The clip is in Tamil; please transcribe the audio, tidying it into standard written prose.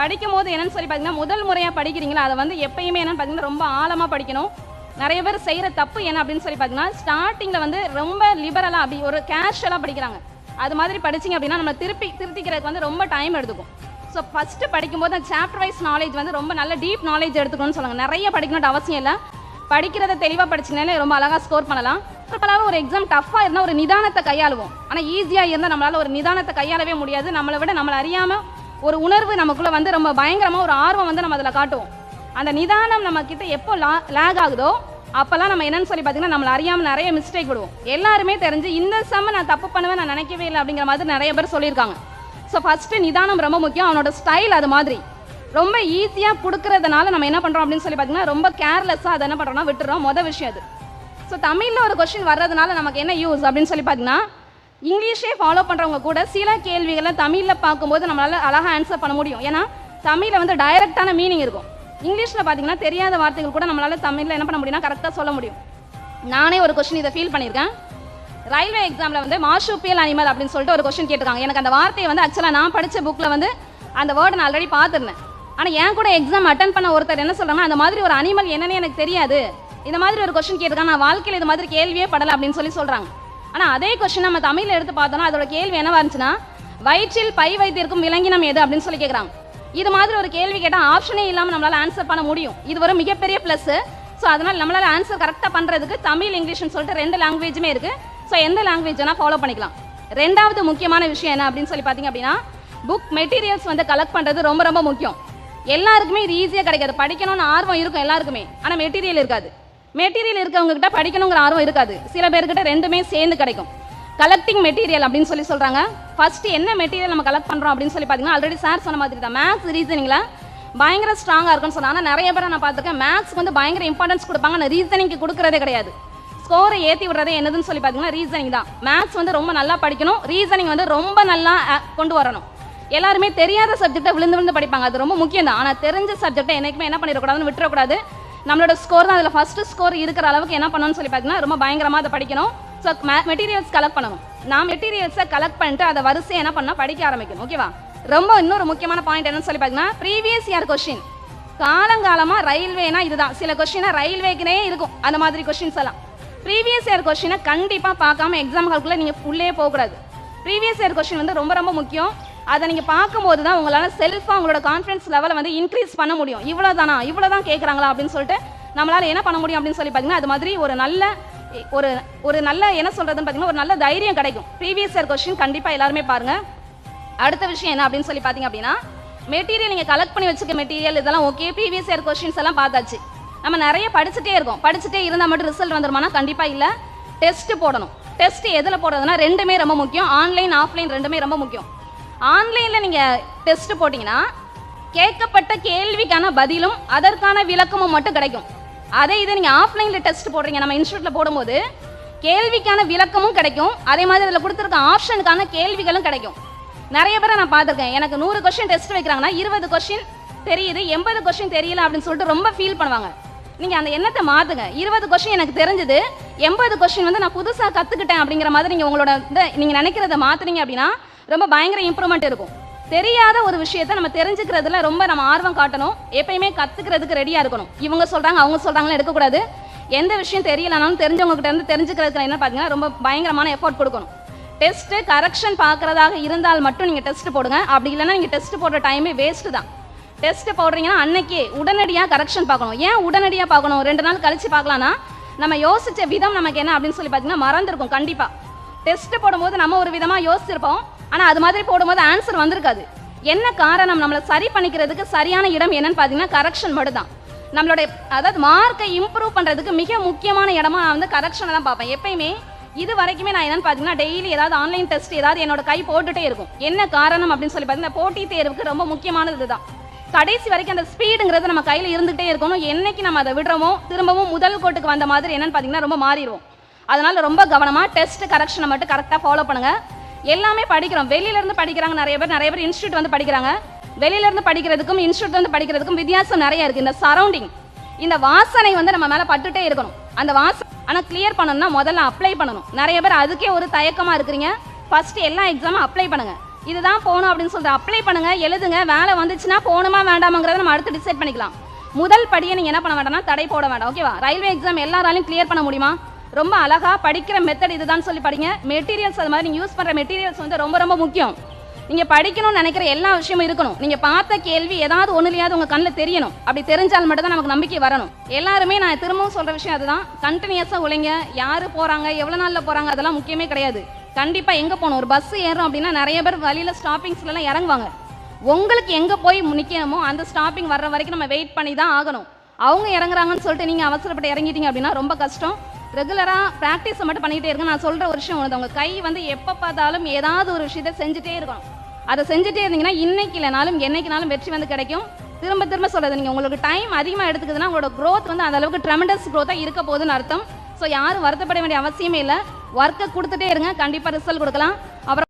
படிக்கும் போது என்னன்னு சொல்லி பார்த்தீங்கன்னா முதல் முறையாக படிக்கிறீங்களா அதை வந்து எப்பயுமே என்னன்னு பார்த்தீங்கன்னா ரொம்ப ஆழமாக படிக்கணும். நிறைய பேர் செய்கிற தப்பு என்ன அப்படின்னு சொல்லி பார்த்தீங்கன்னா ஸ்டார்டிங்கில் வந்து ரொம்ப லிபரலாக அப்படி ஒரு கேஷுவலாக படிக்கிறாங்க. அது மாதிரி படிச்சிங்க அப்படின்னா நம்ம திருத்திக்கிறதுக்கு வந்து ரொம்ப டைம் எடுத்துக்கும். ஸோ ஃபஸ்ட்டு படிக்கும்போது அந்த சாப்டர் வைஸ் நாலேஜ் வந்து ரொம்ப நல்ல டீப் நாலேஜ் எடுத்துக்கணும்னு சொல்லுவாங்க. நிறைய படிக்கணும்னு அவசியம் இல்லை, படிக்கிறத தெளிவாக படிச்சிங்கனாலே ரொம்ப அழகாக ஸ்கோர் பண்ணலாம். இப்போலாம் ஒரு எக்ஸாம் டஃப்பாக இருந்தால் ஒரு நிதானத்தை கையாளுவோம், ஆனால் ஈஸியாக இருந்தால் நம்மளால் ஒரு நிதானத்தை கையாளவே முடியாது. நம்மளை விட நம்மளை அறியாமல் ஒரு உணர்வு நமக்குள்ளே வந்து ரொம்ப பயங்கரமாக ஒரு ஆர்வம் வந்து நம்ம அதில் காட்டுவோம். அந்த நிதானம் நம்மக்கிட்ட எப்போ லேக் ஆகுதோ அப்போல்லாம் நம்ம என்னன்னு சொல்லி பார்த்தீங்கன்னா நம்மளை அறியாமல் நிறைய மிஸ்டேக் விடுவோம். எல்லாருமே தெரிஞ்சு இந்த சம்ம நான் தப்பு பண்ணுவேன் நான் நினைக்கவே இல்லை அப்படிங்கிற மாதிரி நிறைய பேர் சொல்லியிருக்காங்க. ஸோ ஃபஸ்ட்டு நிதானம் ரொம்ப முக்கியம். அவனோட ஸ்டைல் அது மாதிரி ரொம்ப ஈஸியாக கொடுக்குறதுனால நம்ம என்ன பண்ணுறோம் அப்படின்னு சொல்லி பார்த்தீங்கன்னா ரொம்ப கேர்லெஸ்ஸாக அதை என்ன பண்ணுறோம்னா விட்டுறோம். மொதல் விஷயம் அது. ஸோ தமிழில் ஒரு கொஸ்டின் வர்றதுனால நமக்கு என்ன யூஸ் அப்படின்னு சொல்லி பார்த்தீங்கன்னா இங்கிலீஷே ஃபாலோ பண்ணுறவங்க கூட சில கேள்விகளை தமிழில் பார்க்கும்போது நம்மளால் அழகாக ஆன்சர் பண்ண முடியும். ஏன்னா தமிழில் வந்து டைரக்டான மீனிங் இருக்கும். இங்கிலீஷில் பார்த்தீங்கன்னா தெரியாத வார்த்தைகள் கூட நம்மளால் தமிழில் என்ன பண்ண முடியும்னா கரெக்டாக சொல்ல முடியும். நானே ஒரு கொஸ்டின் இதை ஃபீல் பண்ணியிருக்கேன். ரயில்வே எக்ஸாமில் வந்து மார்ஷூப்பியல் அனிமல் அப்படின்னு சொல்லிட்டு ஒரு கொஸ்டின் கேட்டிருக்காங்க. எனக்கு அந்த வார்த்தையை வந்து ஆக்சுவலாக நான் படித்த புக்கில் வந்து அந்த வேர்டு நான் ஆல்ரெடி பார்த்துருந்தேன். ஆனால் என் கூட எக்ஸாம் அட்டன் பண்ண ஒருத்தர் என்ன சொல்கிறாங்கன்னா அந்த மாதிரி ஒரு அனிமல் என்னன்னு எனக்கு தெரியாது, இந்த மாதிரி ஒரு கொஸ்டின் கேட்டிருக்காங்க, நான் வாழ்க்கையில் இது மாதிரி கேள்வியே படலை அப்படின்னு சொல்கிறாங்க. ஆனால் அதே கொஸ்டின் நம்ம தமிழில் எடுத்து பார்த்தோன்னா அதோட கேள்வி என்னவா இருந்துச்சுன்னா வயிற்றில் பை வைத்திருக்கும் விலங்கினம் எது அப்படின்னு சொல்லி கேட்குறாங்க. இது மாதிரி ஒரு கேள்வி கேட்டால் ஆப்ஷனே இல்லாமல் நம்மளால் ஆன்சர் பண்ண முடியும். இது ஒரு மிகப்பெரிய ப்ளஸ்ஸு. ஸோ அதனால் நம்மளால் ஆன்சர் கரெக்டாக பண்ணுறதுக்கு தமிழ் இங்கிலீஷ்னு சொல்லிட்டு 2 லாங்குவேஜுமே இருக்குது. ஸோ எந்த லாங்குவேஜ் வேணால் ஃபாலோ பண்ணிக்கலாம். ரெண்டாவது முக்கியமான விஷயம் என்ன அப்படின்னு சொல்லி பார்த்தீங்க அப்படின்னா புக் மெட்டீரியல்ஸ் வந்து கலெக்ட் பண்ணுறது ரொம்ப ரொம்ப முக்கியம். எல்லாருக்குமே இது ஈஸியாக கிடைக்காது. படிக்கணும்னு ஆர்வம் இருக்கும் எல்லாருக்குமே, ஆனால் மெட்டீரியல் இருக்காது. மெட்டீரியல் இருக்கவங்ககிட்ட படிக்கணுங்கிற ஆர்வம் இருக்காது. சில பேர்கிட்ட ரெண்டுமே சேர்ந்து கிடைக்கும். கலெக்டிங் மெட்டீரியல் அப்படின்னு சொல்கிறாங்க. ஃபஸ்ட்டு என்ன மெட்டீரியல் நம்ம கலெக்ட் பண்ணுறோம் அப்படின்னு சொல்லி பார்த்தீங்கன்னா ஆல்ரெடி சார் சொன்ன மாதிரி தான் மேக்ஸ் ரீசனிங்கில் பயங்கர ஸ்ட்ராங்காக இருக்குன்னு சொன்னாங்க. ஆனால் நிறைய பேரை நான் பார்த்துருக்கேன் மேக்ஸ் வந்து பயங்கர இம்பார்ட்டன்ஸ் கொடுப்பாங்க, ஆனால் ரீசனிங்க்கு கொடுக்குறதே கிடையாது. ஸ்கோரை ஏற்றி விடுறதே என்னதுன்னு சொல்லி பார்த்தீங்கன்னா ரீசனிங் தான். மேக்ஸ் வந்து ரொம்ப நல்லா படிக்கணும், ரீசனிங் வந்து ரொம்ப நல்லா கொண்டு வரணும். எல்லாருமே தெரியாத சப்ஜெக்டை விழுந்து படிப்பாங்க, அது ரொம்ப முக்கியம் தான். ஆனால் தெரிஞ்ச சப்ஜெக்டை என்றைக்குமே என்ன பண்ணிடக்கூடாதுன்னு விட்டுறக்கூடாது. நம்மளோட ஸ்கோர் தான் அதில் ஃபஸ்ட்டு ஸ்கோர் இருக்கிற அளவுக்கு என்ன பண்ணணும்னு சொல்லி பார்த்தீங்கன்னா ரொம்ப பயங்கரமாக அதை படிக்கணும். ஸோ மெட்டீரியல்ஸ் கலெக்ட் பண்ணணும். நான் மெட்டீரியல்ஸை கலெக்ட் பண்ணிட்டு அதை வரிசை என்ன பண்ணால் படிக்க ஆரம்பிக்கணும். ஓகேவா? ரொம்ப இன்னொரு முக்கியமான பாயிண்ட் என்னன்னு சொல்லி பார்த்தீங்கன்னா ப்ரீவியஸ் இயர் கொஸ்டின். காலங்காலமாக ரயில்வேனா இதுதான், சில கொஸ்டினாக ரயில்வேக்குனே இருக்கும். அந்த மாதிரி கொஸ்டின்ஸ் எல்லாம் ப்ரீவியஸ் இயர் கொஸ்டினை கண்டிப்பாக பார்க்காம எக்ஸாம் ஹால்குள்ளே நீங்கள் உள்ளே போகக்கூடாது. ப்ரீவியஸ் இயர் கொஸ்டின் வந்து ரொம்ப ரொம்ப முக்கியம். அதை நீங்கள் பார்க்கும்போது தான் உங்களால் செல்ஃபாக உங்களோட கான்ஃபிடன்ஸ் லெவலை வந்து இன்க்ரீஸ் பண்ண முடியும். இவ்வளோ தான் கேட்குறாங்களா அப்படின்னு சொல்லிட்டு நம்மளால் என்ன பண்ண முடியும் அப்படின்னு சொல்லி பார்த்தீங்கன்னா அது மாதிரி ஒரு நல்ல என்ன சொல்கிறதுன்னு பார்த்தீங்கன்னா ஒரு நல்ல தைரியம் கிடைக்கும். ப்ரீவியஸ் இயர் கொஸ்டின் கண்டிப்பாக எல்லாருமே பாருங்கள். அடுத்த விஷயம் என்ன அப்படின்னு சொல்லி பார்த்தீங்க அப்படின்னா மெட்டீரியல் நீங்கள் கலெக்ட் பண்ணி வச்சுக்க மெட்டீரியல் இதெல்லாம் ஓகே. ப்ரீவியஸ் இயர் கொஸ்டின்ஸ் எல்லாம் பார்த்தாச்சு. நம்ம நிறைய படிச்சுட்டே இருந்தால் மட்டும் ரிசல்ட் வந்துருமானா கண்டிப்பாக இல்லை. டெஸ்ட்டு போடணும். டெஸ்ட் எதில் போடுறதுனா ரெண்டுமே ரொம்ப முக்கியம். ஆன்லைன் ஆஃப்லைன் ரெண்டுமே ரொம்ப முக்கியம். ஆன்லைனில் நீங்கள் டெஸ்ட்டு போட்டிங்கன்னா கேட்கப்பட்ட கேள்விக்கான பதிலும் அதற்கான விளக்கமும் மட்டும் கிடைக்கும். அதே இதை நீங்கள் ஆஃப்லைனில் டெஸ்ட் போடுறீங்க நம்ம இன்ஸ்டியூட்டில் போடும்போது கேள்விக்கான விளக்கமும் கிடைக்கும், அதே மாதிரி அதில் கொடுத்துருக்க ஆப்ஷனுக்கான கேள்விகளும் கிடைக்கும். நிறைய பேரை நான் பார்த்துருக்கேன். எனக்கு 100 கொஸ்டின் டெஸ்ட் வைக்கிறாங்கன்னா 20 கொஸ்டின் தெரியுது 80 கொஸ்டின் தெரியல அப்படின்னு சொல்லிட்டு ரொம்ப ஃபீல் பண்ணுவாங்க. நீங்கள் அந்த எண்ணத்தை மாற்றுங்க. 20 கொஸ்டின் எனக்கு தெரிஞ்சது 80 கொஸ்டின் வந்து நான் புதுசாக கற்றுக்கிட்டேன் அப்படிங்கிற மாதிரி நீங்கள் உங்களோட நீங்கள் நினைக்கிறத மாற்றுனீங்க அப்படின்னா ரொம்ப பயங்கர இம்ப்ரூவ்மெண்ட் இருக்கும். தெரியாத ஒரு விஷயத்தை நம்ம தெரிஞ்சுக்கிறதுல ரொம்ப நம்ம ஆர்வம் காட்டணும். எப்பயுமே கற்றுக்கிறதுக்கு ரெடியாக இருக்கணும். இவங்க சொல்கிறாங்க அவங்க சொல்கிறாங்கன்னு எடுக்கக்கூடாது. எந்த விஷயம் தெரியலனாலும் தெரிஞ்சவங்ககிட்ட இருந்து தெரிஞ்சுக்கிறதுக்கு என்ன பார்த்தீங்கன்னா ரொம்ப பயங்கரமான எஃபோர்ட் கொடுக்கணும். டெஸ்ட்டு கரெக்ஷன் பார்க்குறதாக இருந்தால் மட்டும் நீங்கள் டெஸ்ட் போடுங்க. அப்படி இல்லைன்னா நீங்கள் டெஸ்ட் போடுற டைமே வேஸ்ட்டு தான். டெஸ்ட் போடுறீங்கன்னா அன்னைக்கே உடனடியாக கரெக்ஷன் பார்க்கணும். ஏன் உடனடியாக பார்க்கணும்? 2 நாள் கழித்து பார்க்கலான்னா நம்ம யோசித்த விதம் நமக்கு என்ன அப்படின்னு சொல்லி பார்த்தீங்கன்னா மறந்துருக்கும். கண்டிப்பாக டெஸ்ட் போடும்போது நம்ம ஒரு விதமாக யோசிச்சிருப்போம், ஆனால் அது மாதிரி போடும்போது ஆன்சர் வந்திருக்காது. என்ன காரணம்? நம்மளை சரி பண்ணிக்கிறதுக்கு சரியான இடம் என்னன்னு பார்த்தீங்கன்னா கரெக்ஷன் மட்டும் தான். நம்மளுடைய அதாவது மார்க்கை இம்ப்ரூவ் பண்ணுறதுக்கு மிக முக்கியமான இடமா நான் வந்து கரெக்ஷனை தான் பார்ப்பேன் எப்பயுமே. இது வரைக்குமே நான் என்னன்னு பார்த்தீங்கன்னா டெய்லி ஏதாவது ஆன்லைன் டெஸ்ட் ஏதாவது என்னோட கை போட்டுகிட்டே இருக்கும். என்ன காரணம் அப்படின்னு சொல்லி பார்த்தீங்கன்னா போட்டி தேர்வுக்கு ரொம்ப முக்கியமானது இதுதான். கடைசி வரைக்கும் அந்த ஸ்பீடுங்கிறது நம்ம கையில் இருந்துகிட்டே இருக்கணும். என்னைக்கு நம்ம அதை விடுறோமோ திரும்பவும் முதல் கோட்டுக்கு வந்த மாதிரி என்னன்னு பார்த்தீங்கன்னா ரொம்ப மாறிடுவோம். அதனால ரொம்ப கவனமாக டெஸ்ட் கரெக்ஷனை மட்டும் கரெக்டாக ஃபாலோ பண்ணுங்கள். எல்லாமே படிக்கிறோம். வெளியிலேருந்து படிக்கிறாங்க நிறைய பேர் இன்ஸ்டியூட் வந்து படிக்கிறாங்க. வெளியிலேருந்து படிக்கிறதுக்கும் இன்ஸ்டியூட் வந்து படிக்கிறதுக்கும் வித்தியாசம் நிறைய இருக்குது. இந்த சரௌண்டிங் இந்த வாசனை வந்து நம்ம மேலே பட்டுட்டே இருக்கணும். அந்த வாசனை ஆனால் கிளியர் பண்ணணும்னா முதல்ல அப்ளை பண்ணணும். நிறைய பேர் அதுக்கே ஒரு தயக்கமாக இருக்கிறீங்க. ஃபஸ்ட்டு எல்லா எக்ஸாமும் அப்ளை பண்ணுங்கள். இதுதான் போகணும் அப்படின்னு சொல்லிட்டு அப்ளை பண்ணுங்க, எழுதுங்க. வேலை வந்துச்சுன்னா போகணுமா வேண்டாமாங்கிறத நம்ம அடுத்து டிசைட் பண்ணிக்கலாம். முதல் படியை நீங்கள் என்ன பண்ண வேண்டாம்னா தடை போட வேண்டாம். ஓகேவா? ரயில்வே எக்ஸாம் எல்லாராலையும் கிளியர் பண்ண முடியுமா? ரொம்ப அழகா படிக்கிற மெத்தட் இதுதான் சொல்லி படிங்க. மெட்டீரியல்ஸ் அது மாதிரி நீங்கள் யூஸ் பண்ணுற மெட்டீரியல்ஸ் வந்து ரொம்ப ரொம்ப முக்கியம். நீங்கள் படிக்கணும்னு நினைக்கிற எல்லா விஷயமும் இருக்கணும். நீங்கள் பார்த்த கேள்வி ஏதாவது ஒன்றுலையாவது உங்கள் கண்ணில் தெரியணும். அப்படி தெரிஞ்சால் மட்டும் தான் நமக்கு நம்பிக்கை வரணும். எல்லாருமே நான் திரும்பவும் சொல்கிற விஷயம் அதுதான், கண்டினியூஸாக உழைங்க. யார் போகிறாங்க, எவ்வளோ நாளில் போகிறாங்க, அதெல்லாம் முக்கியமே கிடையாது. கண்டிப்பாக எங்கே போகணும், ஒரு பஸ் ஏறுறோம் அப்படின்னா நிறைய பேர் வழியில் ஸ்டாப்பிங்ஸ்லாம் இறங்குவாங்க. உங்களுக்கு எங்கே போய் நிற்கணுமோ அந்த ஸ்டாப்பிங் வர்ற வரைக்கும் நம்ம வெயிட் பண்ணி தான் ஆகணும். அவங்க இறங்குறாங்கன்னு சொல்லிட்டு நீங்கள் அவசரப்பட்டு இறங்கிட்டீங்க அப்படின்னா ரொம்ப கஷ்டம். ரெகுலராக ப்ராக்டிஸை மட்டும் பண்ணிகிட்டே இருங்க. நான் சொல்கிற ஒரு விஷயம் ஒன்று, உங்கள் கை வந்து எப்போ பார்த்தாலும் ஏதாவது ஒரு விஷயத்தை செஞ்சுட்டே இருக்கணும். அதை செஞ்சுட்டே இருந்தீங்கன்னா இன்னைக்கு இல்லைனாலும் என்னைக்குனாலும் வெற்றி வந்து கிடைக்கும். திரும்ப திரும்ப சொல்கிறது, நீங்கள் உங்களுக்கு டைம் அதிகமாக எடுத்துக்குதுன்னா உங்களோட க்ரோத் வந்து அந்த அளவுக்கு ட்ரெமெண்டஸ் க்ரோத்தாக இருக்க போகுதுன்னு அர்த்தம். ஸோ யாரும் வருத்தப்பட வேண்டிய அவசியமே இல்லை. ஒர்க்கை கொடுத்துட்டே இருங்க, கண்டிப்பாக ரிசல்ட் கொடுக்கலாம். அப்புறம்